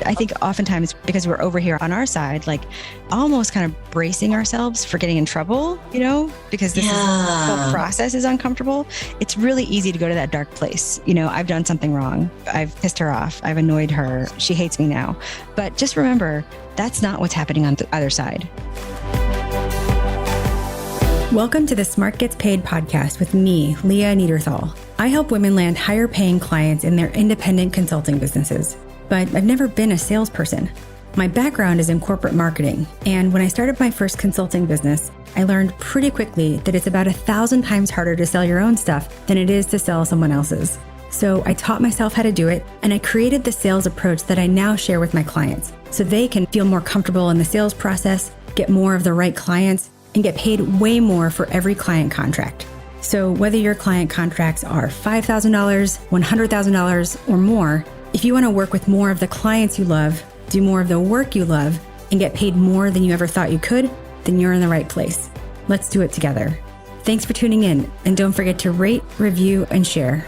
I think oftentimes because we're over here on our side, like almost kind of bracing ourselves for getting in trouble, because this whole process is uncomfortable. It's really easy to go to that dark place. I've done something wrong. I've pissed her off. I've annoyed her. She hates me now. But just remember, that's not what's happening on the other side. Welcome to the Smart Gets Paid podcast with me, Leah Niederthal. I help women land higher paying clients in their independent consulting businesses, but I've never been a salesperson. My background is in corporate marketing, and when I started my first consulting business, I learned pretty quickly that it's about 1,000 times harder to sell your own stuff than it is to sell someone else's. So I taught myself how to do it, and I created the sales approach that I now share with my clients, so they can feel more comfortable in the sales process, get more of the right clients, and get paid way more for every client contract. So whether your client contracts are $5,000, $100,000, or more, if you want to work with more of the clients you love, do more of the work you love, and get paid more than you ever thought you could, then you're in the right place. Let's do it together. Thanks for tuning in, and don't forget to rate, review, and share.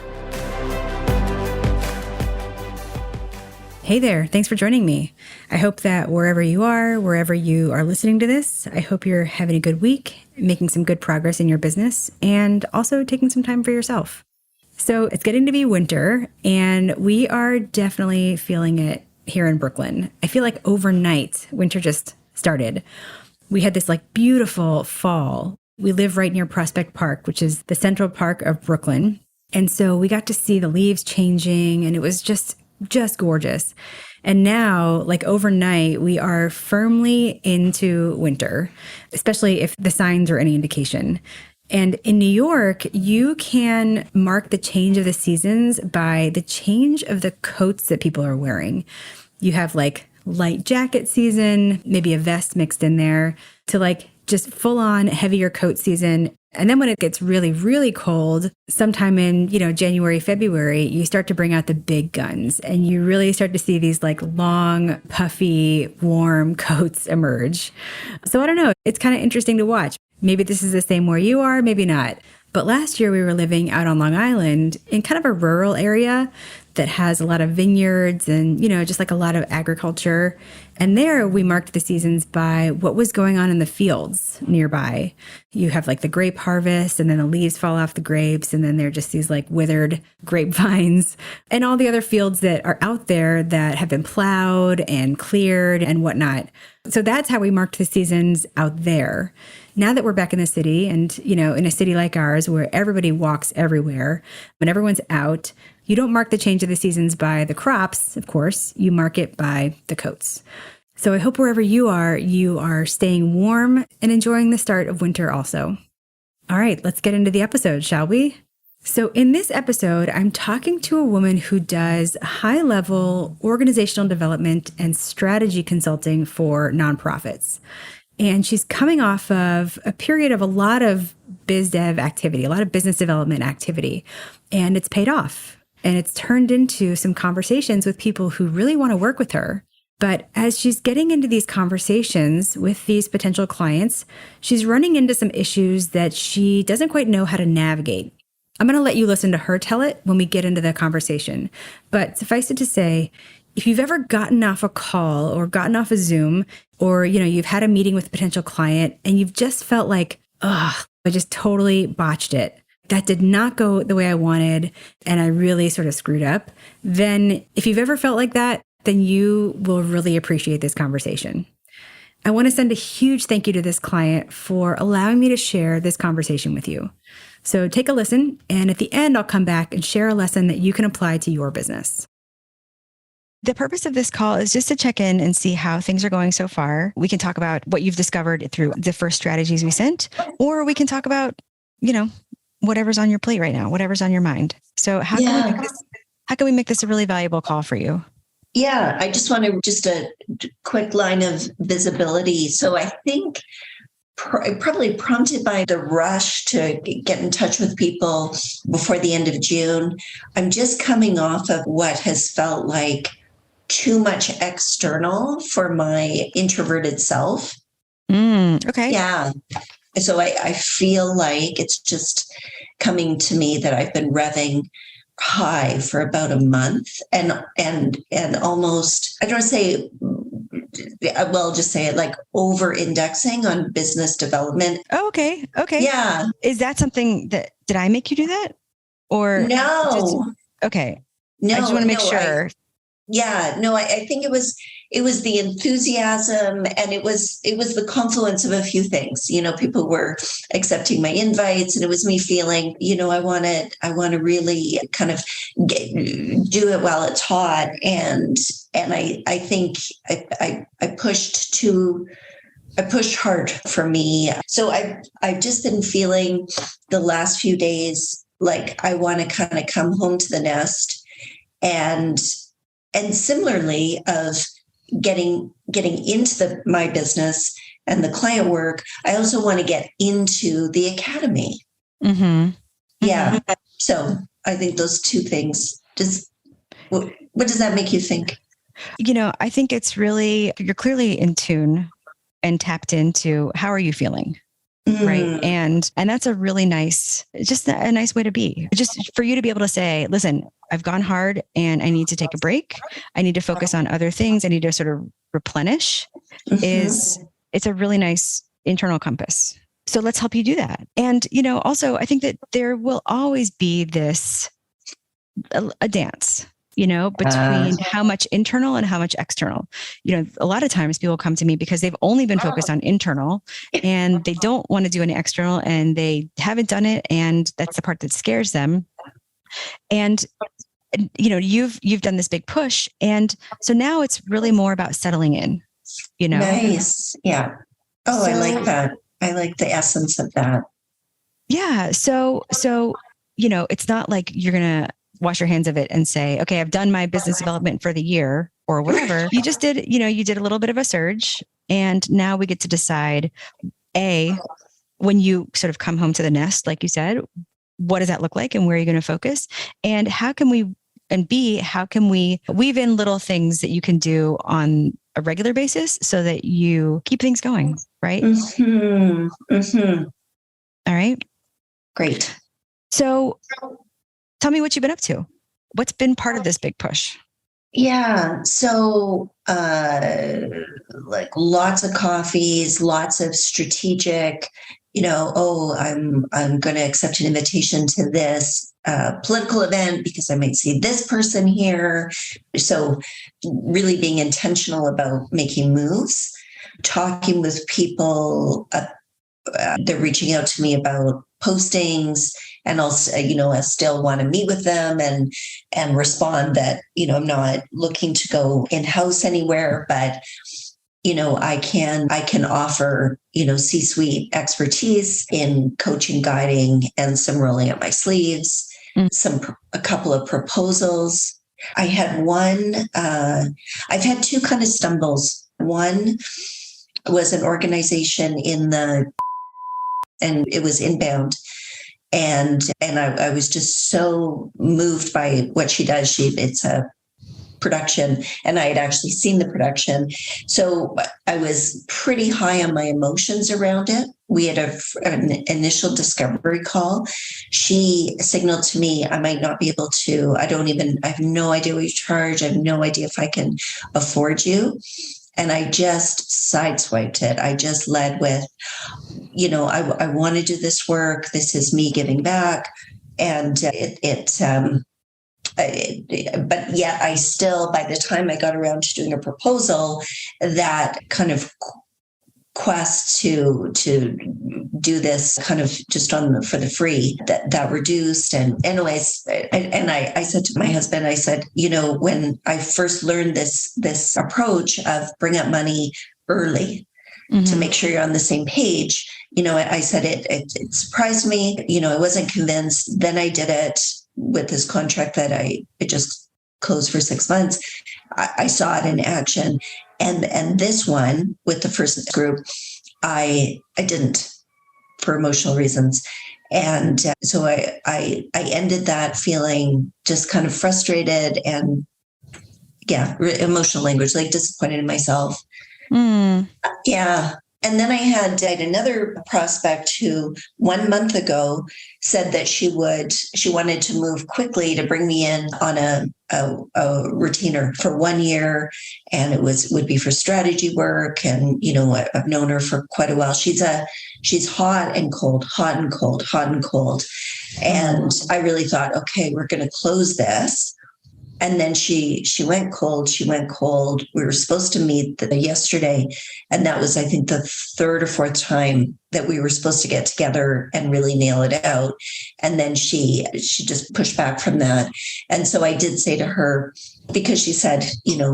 Hey there, thanks for joining me. I hope that wherever you are listening to this, I hope you're having a good week, making some good progress in your business, and also taking some time for yourself. So it's getting to be winter, and we are definitely feeling it here in Brooklyn. I feel like overnight, winter just started. We had this beautiful fall. We live right near Prospect Park, which is the central park of Brooklyn. And so we got to see the leaves changing, and it was just gorgeous. And now, overnight, we are firmly into winter, especially if the signs are any indication. And in New York, you can mark the change of the seasons by the change of the coats that people are wearing. You have light jacket season, maybe a vest mixed in there, to just full on heavier coat season. And then when it gets really, really cold, sometime in, January, February, you start to bring out the big guns, and you really start to see these long, puffy, warm coats emerge. So I don't know. It's kind of interesting to watch. Maybe this is the same where you are, maybe not. But last year we were living out on Long Island in kind of a rural area that has a lot of vineyards and, just a lot of agriculture. And there we marked the seasons by what was going on in the fields nearby. You have the grape harvest, and then the leaves fall off the grapes, and then they're just these withered grapevines, and all the other fields that are out there that have been plowed and cleared and whatnot. So that's how we marked the seasons out there. Now that we're back in the city and, in a city like ours where everybody walks everywhere and everyone's out, you don't mark the change of the seasons by the crops, of course, you mark it by the coats. So I hope wherever you are staying warm and enjoying the start of winter also. All right, let's get into the episode, shall we? So in this episode, I'm talking to a woman who does high-level organizational development and strategy consulting for nonprofits. And she's coming off of a period of a lot of biz dev activity, a lot of business development activity, and it's paid off. And it's turned into some conversations with people who really want to work with her. But as she's getting into these conversations with these potential clients, she's running into some issues that she doesn't quite know how to navigate. I'm going to let you listen to her tell it when we get into the conversation. But suffice it to say, if you've ever gotten off a call or gotten off a Zoom, or, you've had a meeting with a potential client and you've just felt I just totally botched it. That did not go the way I wanted, and I really sort of screwed up. Then if you've ever felt like that, then you will really appreciate this conversation. I want to send a huge thank you to this client for allowing me to share this conversation with you. So take a listen, and at the end, I'll come back and share a lesson that you can apply to your business. The purpose of this call is just to check in and see how things are going so far. We can talk about what you've discovered through the first strategies we sent, or we can talk about, whatever's on your plate right now, whatever's on your mind. So how can we make this a really valuable call for you? Yeah, I just want a quick line of visibility. So I think probably prompted by the rush to get in touch with people before the end of June, I'm just coming off of what has felt like too much external for my introverted self. Okay. Yeah. So I feel like it's just coming to me that I've been revving high for about a month, and almost, I don't say, well, just say it, like over indexing on business development. Oh, okay. Okay. Yeah. Is that something that, did I make you do that? Or No. okay. No, I just want to make no, sure. I think it was the enthusiasm, and it was the confluence of a few things. People were accepting my invites, and it was me feeling, I want to really kind of do it while it's hot. And I think I pushed hard for me. So I've just been feeling the last few days like I want to kind of come home to the nest, and similarly of getting into my business and the client work. I also want to get into the academy. Mm-hmm. Yeah. Mm-hmm. So I think those two things. What does that make you think? I think it's really, you're clearly in tune and tapped into how are you feeling? Right. And that's a really nice, just a nice way to be, just for you to be able to say, listen, I've gone hard and I need to take a break. I need to focus on other things. I need to sort of replenish. It's a really nice internal compass. So let's help you do that. And, also I think that there will always be this, a dance, between how much internal and how much external. A lot of times people come to me because they've only been focused on internal and they don't want to do any external, and they haven't done it. And that's the part that scares them. And, you've done this big push. And so now it's really more about settling in, Nice. Yeah. Oh, so, I like that. I like the essence of that. Yeah. So, it's not like you're going to wash your hands of it and say, okay, I've done my business development for the year or whatever. You just did, you did a little bit of a surge, and now we get to decide, when you sort of come home to the nest, like you said, what does that look like and where are you going to focus? And how can we weave in little things that you can do on a regular basis so that you keep things going, right? Mm-hmm. Mm-hmm. All right. Great. So tell me what you've been up to. What's been part of this big push? Yeah. So, like lots of coffees, lots of strategic, I'm going to accept an invitation to this political event because I might see this person here. So really being intentional about making moves, talking with people. They're reaching out to me about postings, and also, I still want to meet with them and respond that, I'm not looking to go in-house anywhere, but, I can offer, C-suite expertise in coaching, guiding, and some rolling up my sleeves, a couple of proposals. I had one, I've had two kind of stumbles. One was an organization and it was inbound. And I was just so moved by what she does. It's a production, and I had actually seen the production. So I was pretty high on my emotions around it. We had an initial discovery call. She signaled to me, I might not be able to, I have no idea what you charge. I have no idea if I can afford you. And I just sideswiped it. I just led with, I want to do this work. This is me giving back. And but yet I still, by the time I got around to doing a proposal, that kind of quest to do this kind of just for the free that reduced. And anyways, and I said to my husband, I said, when I first learned this approach of bring up money early to make sure you're on the same page, I said it surprised me. I wasn't convinced. Then I did it with this contract that it just closed for 6 months. I saw it in action. And this one with the first group, I didn't, for emotional reasons. And so I ended that feeling just kind of frustrated and emotional language, like disappointed in myself. Yeah. And then I had another prospect who 1 month ago said that she wanted to move quickly to bring me in on a retainer for 1 year. And would be for strategy work. And, I've known her for quite a while. She's hot and cold, hot and cold, hot and cold. And I really thought, okay, we're going to close this. And then she went cold. She went cold. We were supposed to meet yesterday. And that was, I think, the third or fourth time that we were supposed to get together and really nail it out. And then she just pushed back from that. And so I did say to her, because she said,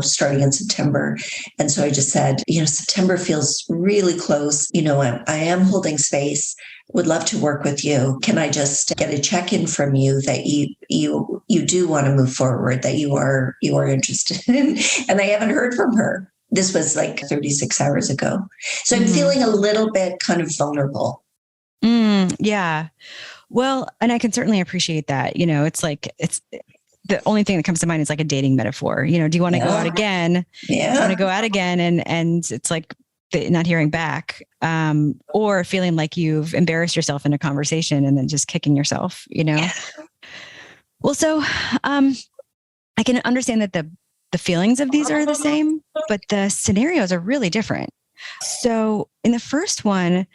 starting in September. And so I just said, September feels really close. I am holding space. Would love to work with you. Can I just get a check-in from you that you do want to move forward, that you are interested in? And I haven't heard from her. This was like 36 hours ago. So I'm feeling a little bit kind of vulnerable. Yeah. Well, and I can certainly appreciate that. It's the only thing that comes to mind is like a dating metaphor. Do you want to go out again? Yeah. Do you want to go out again? And it's like not hearing back, or feeling like you've embarrassed yourself in a conversation and then just kicking yourself, Yeah. Well, so, I can understand that the feelings of these are the same, but the scenarios are really different. So in the first one,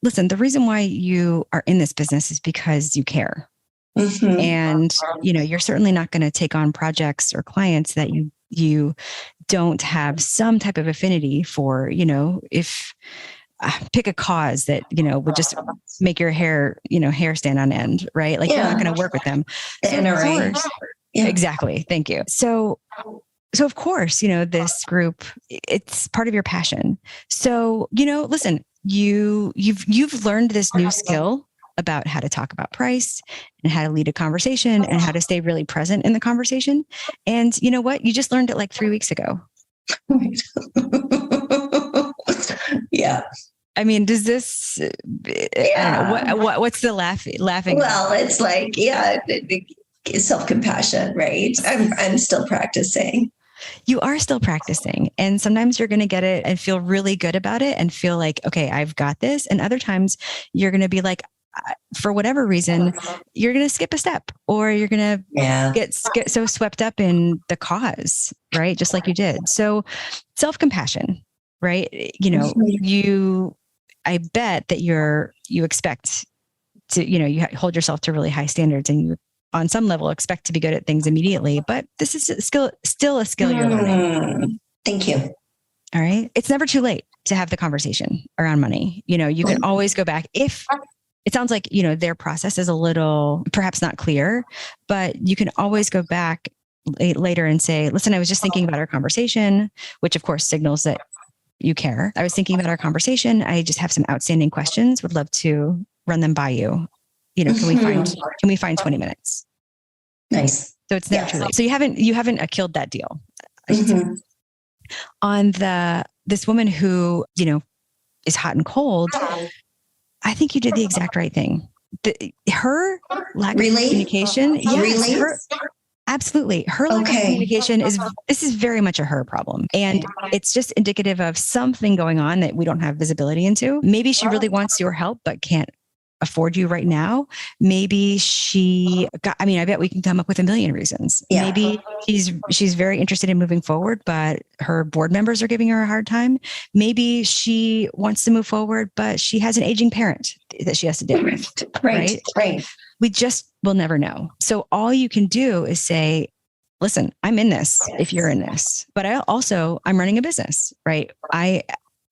listen, the reason why you are in this business is because you care. Mm-hmm. And, you're certainly not going to take on projects or clients that you don't have some type of affinity for, if pick a cause that, would just make your hair stand on end, right? Like you're not going to work with them. So of course, exactly. Thank you. So of course, this group, it's part of your passion. So, listen, you've learned this new skill about how to talk about price and how to lead a conversation and how to stay really present in the conversation. And you know what? You just learned it like 3 weeks ago. Yeah. I mean, does this, I don't know, what's the laughing? Well, it's like, self-compassion, right? I'm still practicing. You are still practicing. And sometimes you're going to get it and feel really good about it and feel like, okay, I've got this. And other times you're going to be like, for whatever reason, you're going to skip a step, or you're going to get so swept up in the cause, right? Just like you did. So self-compassion, right? I bet that you expect to, you hold yourself to really high standards, and you on some level expect to be good at things immediately, but this is still a skill you're learning. Thank you. All right. It's never too late to have the conversation around money. You can always go back if it sounds like, their process is a little, perhaps not clear, but you can always go back later and say, listen, I was just thinking about our conversation, which of course signals that you care. I was thinking about our conversation. I just have some outstanding questions. Would love to run them by you. Can we find 20 minutes? Nice. So it's never too late. So you haven't killed that deal. Mm-hmm. On this woman who, is hot and cold, I think you did the exact right thing. Her lack of communication. Yes, really? Absolutely. Her lack of communication this is very much a her problem. And it's just indicative of something going on that we don't have visibility into. Maybe she really wants your help, but can't afford you right now. Maybe I bet we can come up with a million reasons. Yeah. Maybe she's very interested in moving forward, but her board members are giving her a hard time. Maybe she wants to move forward, but she has an aging parent that she has to deal with. Right. We just will never know. So all you can do is say, listen, I'm in this if you're in this, but I'm running a business, right? I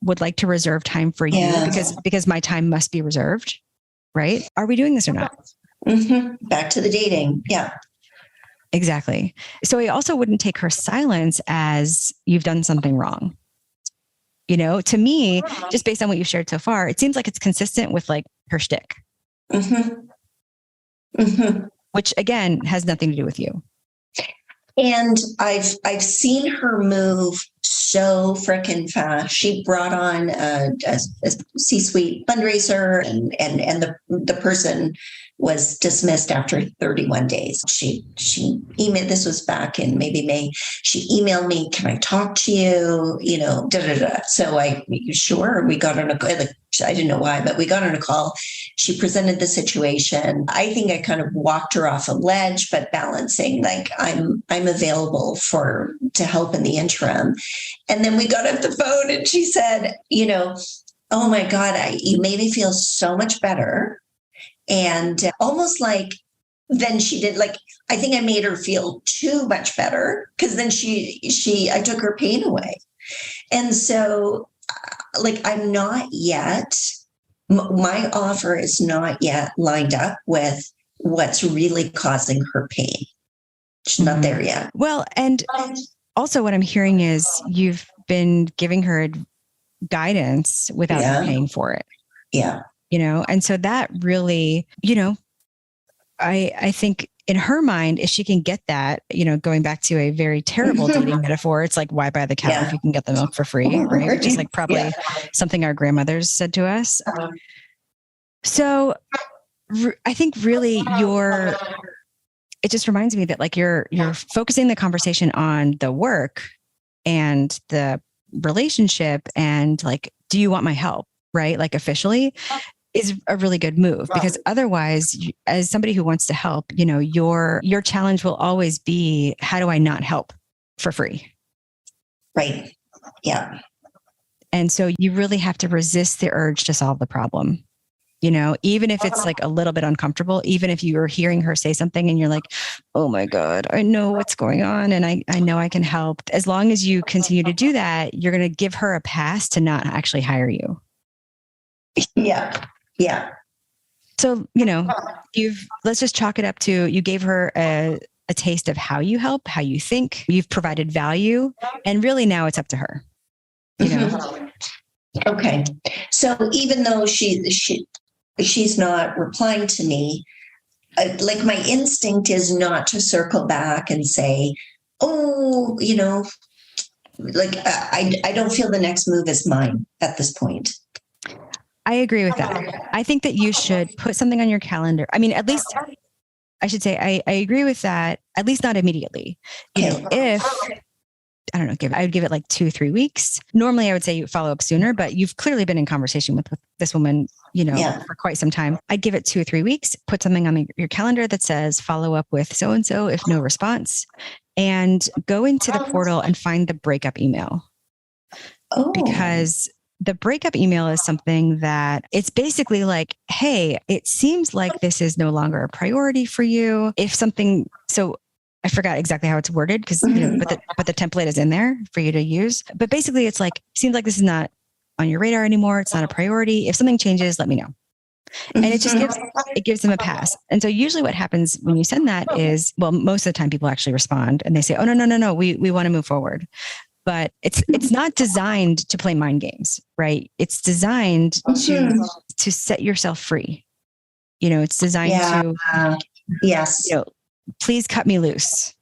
would like to reserve time for you because my time must be reserved. Right? Are we doing this or not? Mm-hmm. Back to the dating. Yeah. Exactly. So I also wouldn't take her silence as you've done something wrong. To me, just based on what you've shared so far, it seems like it's consistent with like her shtick. Mm-hmm. Mm-hmm. Which again has nothing to do with you. And I've seen her move so freaking fast. She brought on a C-suite fundraiser, and the person was dismissed after 31 days. She emailed, this was back in maybe May. She emailed me, can I talk to you? So sure, we got on a, like, I didn't know why, but we got on a call. She presented the situation. I think I kind of walked her off a ledge, but balancing, like, I'm available to help in the interim. And then we got off the phone and she said, oh my God, you made me feel so much better. And almost like then she did, like, I think I made her feel too much better, because then I took her pain away. And so, like, I'm not yet, my offer is not yet lined up with what's really causing her pain. She's not there yet. Well, and also what I'm hearing is you've been giving her guidance without her paying for it. Yeah. And so that really, I think in her mind, if she can get that, going back to a very terrible dating metaphor, it's like, why buy the cow if you can get the milk for free, right? Which is like probably something our grandmothers said to us. So I think really it just reminds me that, like, you're focusing the conversation on the work and the relationship and, like, do you want my help? Right? Like, officially is a really good move, because otherwise, as somebody who wants to help, your challenge will always be, how do I not help for free? Right. Yeah. And so you really have to resist the urge to solve the problem. Even if it's like a little bit uncomfortable, even if you are hearing her say something and you're like, oh my God, I know what's going on. And I know I can help. As long as you continue to do that, you're going to give her a pass to not actually hire you. Yeah. Yeah. So, let's just chalk it up to, you gave her a taste of how you help, how you think, you've provided value, and really now it's up to her. Okay. So even though she's not replying to me, like, my instinct is not to circle back and say, oh, like, I don't feel the next move is mine at this point. I agree with that. I think that you should put something on your calendar. I mean, at least I should say, I agree with that, at least not immediately. If, I don't know, I would give it like 2-3 weeks. Normally I would say you follow up sooner, but you've clearly been in conversation with this woman, for quite some time. I'd give it 2 or 3 weeks, put something on your calendar that says follow up with so-and-so if no response, and go into the portal and find the breakup email. Oh. Because the breakup email is something that it's basically like, hey, it seems like this is no longer a priority for you. So I forgot exactly how it's worded, because but the template is in there for you to use. But basically, it's like, seems like this is not on your radar anymore. It's not a priority. If something changes, let me know. And it just gives them a pass. And so usually what happens when you send that is, well, most of the time people actually respond and they say, oh, no, we want to move forward. But it's not designed to play mind games, right? It's designed to set yourself free. It's designed to, yes, please cut me loose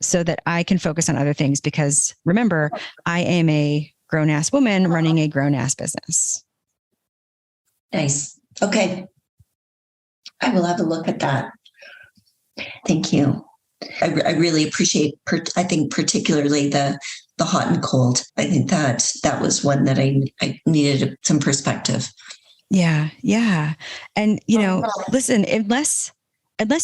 so that I can focus on other things. Because remember, I am a grown-ass woman running a grown-ass business. Nice. Okay. I will have a look at that. Thank you. I really appreciate, I think particularly the hot and cold. I think that was one that I needed some perspective. Yeah. Yeah. And, listen, unless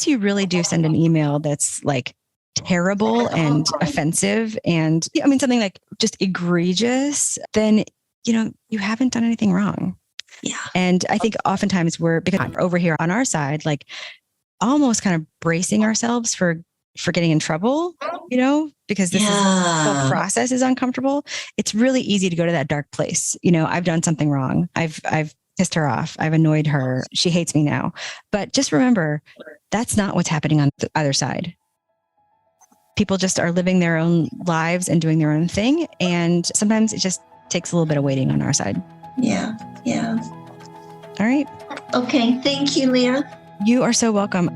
you really do send an email that's like terrible and offensive and something like just egregious, then, you haven't done anything wrong. Yeah. And I think oftentimes because over here on our side, like almost kind of bracing ourselves for getting in trouble, because this whole process is uncomfortable. It's really easy to go to that dark place. I've done something wrong. I've pissed her off. I've annoyed her. She hates me now. But just remember, that's not what's happening on the other side. People just are living their own lives and doing their own thing. And sometimes it just takes a little bit of waiting on our side. Yeah. Yeah. All right. Okay. Thank you, Leah. You are so welcome.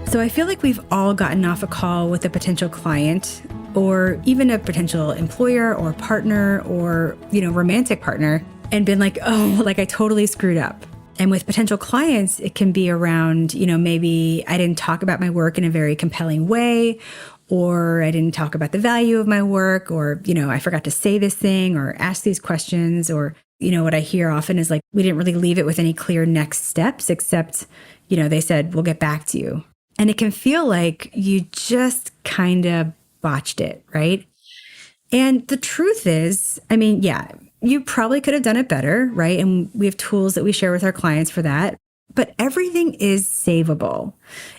So I feel like we've all gotten off a call with a potential client or even a potential employer or partner or, romantic partner and been like, oh, like I totally screwed up. And with potential clients, it can be around, maybe I didn't talk about my work in a very compelling way, or I didn't talk about the value of my work, or, I forgot to say this thing or ask these questions, or, what I hear often is like, we didn't really leave it with any clear next steps, except, they said, we'll get back to you. And it can feel like you just kind of botched it, right? And the truth is, you probably could have done it better, right? And we have tools that we share with our clients for that. But everything is savable.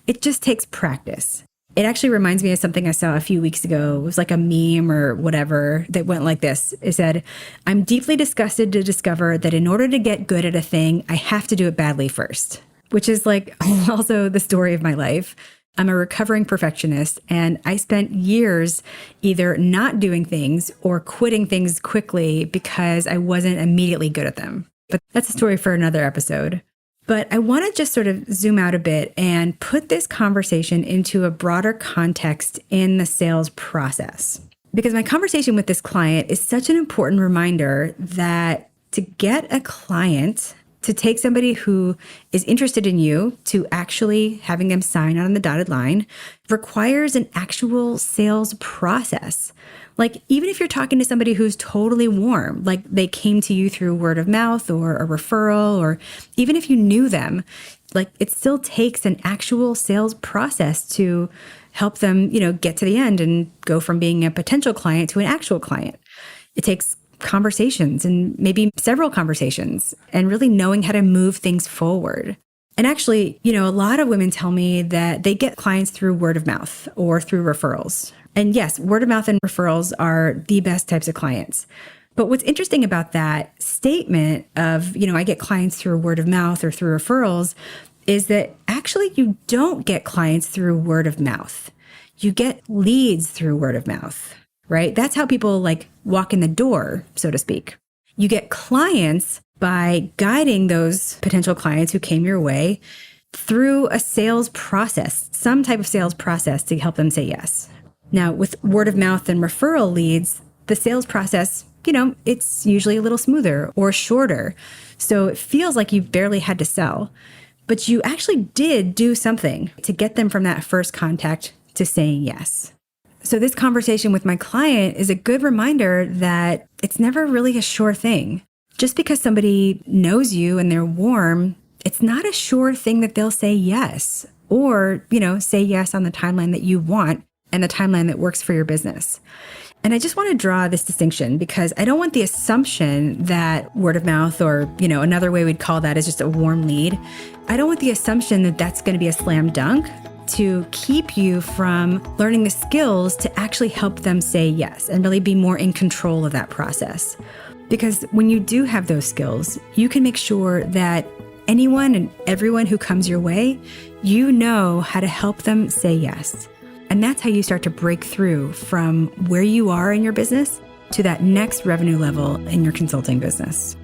It just takes practice. It actually reminds me of something I saw a few weeks ago. It was like a meme or whatever that went like this. It said, "I'm deeply disgusted to discover that in order to get good at a thing, I have to do it badly first," which is like also the story of my life. I'm a recovering perfectionist, and I spent years either not doing things or quitting things quickly because I wasn't immediately good at them. But that's a story for another episode. But I want to just sort of zoom out a bit and put this conversation into a broader context in the sales process. Because my conversation with this client is such an important reminder that to get a client, to take somebody who is interested in you to actually having them sign on the dotted line requires an actual sales process. Like, even if you're talking to somebody who's totally warm, like they came to you through word of mouth or a referral, or even if you knew them, like it still takes an actual sales process to help them, get to the end and go from being a potential client to an actual client. It takes conversations and maybe several conversations and really knowing how to move things forward. And actually, a lot of women tell me that they get clients through word of mouth or through referrals. And yes, word of mouth and referrals are the best types of clients. But what's interesting about that statement of, I get clients through word of mouth or through referrals is that actually you don't get clients through word of mouth. You get leads through word of mouth, right? That's how people like walk in the door, so to speak. You get clients by guiding those potential clients who came your way through a sales process, some type of sales process to help them say yes. Now, with word of mouth and referral leads, the sales process, it's usually a little smoother or shorter. So it feels like you barely had to sell, but you actually did do something to get them from that first contact to saying yes. So this conversation with my client is a good reminder that it's never really a sure thing. Just because somebody knows you and they're warm, it's not a sure thing that they'll say yes or, say yes on the timeline that you want and the timeline that works for your business. And I just want to draw this distinction because I don't want the assumption that word of mouth or, another way we'd call that is just a warm lead. I don't want the assumption that that's going to be a slam dunk to keep you from learning the skills to actually help them say yes and really be more in control of that process. Because when you do have those skills, you can make sure that anyone and everyone who comes your way, you know how to help them say yes. And that's how you start to break through from where you are in your business to that next revenue level in your consulting business.